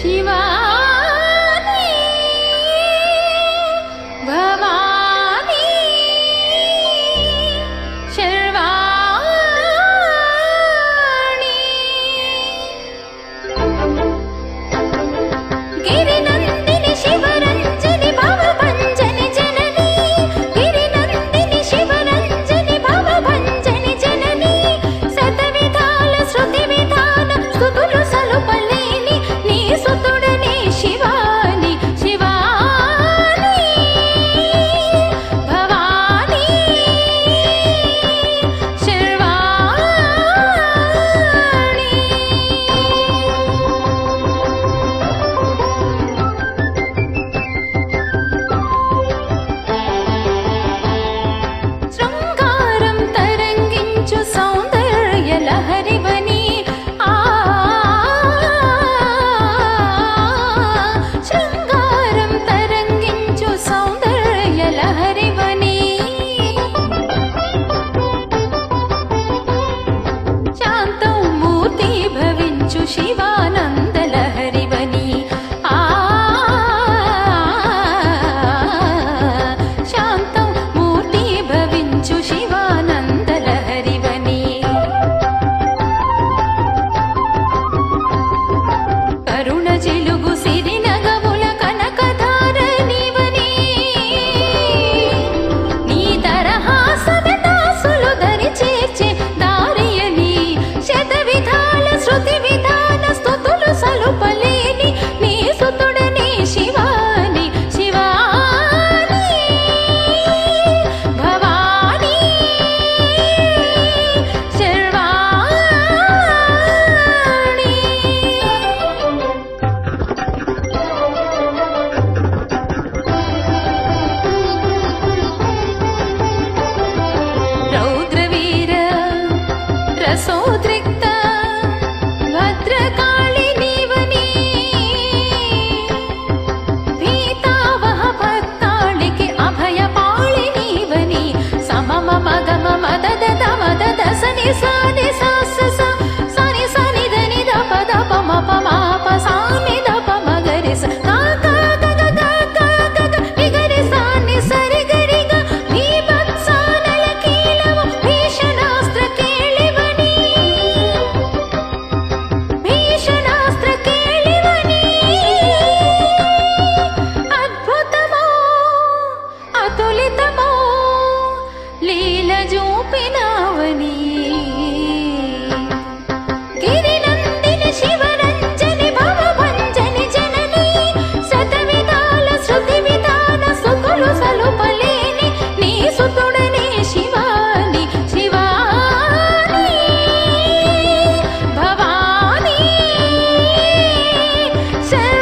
శివాని భవాని శర్వాణి గిరినందిని శివరంజని భవభంజని జనని గిరినందిని శివరంజని భవభంజని జనని శతవిధాల శృతి విధాన స్తుతులు సలుపలేని నీ సుతుడనే శివాని శివాని భవాని శర్వాణి శృంగారం తరంగించు సౌందర్య లహరివని శృంగారం తరంగించు సౌందర్య లహరివని శాంతం మూర్తి భవించు శివానంద లహరివని శాంతం మూర్తి భవించు శివానంద లహరివని కరుణ చిలుగు సిరినగముల కనకధారనివని నీ తరహా సవిదాసులు దరి చేర్చే దారియని శతవిధాల శృతి విధాన స్తుతులు సలుపలేని నీ సుతుడనే శివాని శివాని భవాని శర్వాణి రౌద్రవీర రసోద్రిక్త భద్రకాళి నీవని భీతావహ భక్తాళికి అభయపాళి నీవని సమమ మగమ మదద మదద సని సాని సాస సని సని దని దప దప మప మాప సాని దప మగరి స గా గా గ గ గ గ గ నిగరి సాని సరి గరి గ భీభత్సానల కీలవ భీషణాస్త్ర కేళివని భీషణాస్త్ర కేళివని అద్భుతమో అతులితమో లీల చూపినావని గిరినందిని శివరంజని భవభంజని జనని శతవిధాల శృతి విధాన స్తుతులు సలుపలేని నీ సుతుడనే శివాని శివాని భవాని శర్వాణి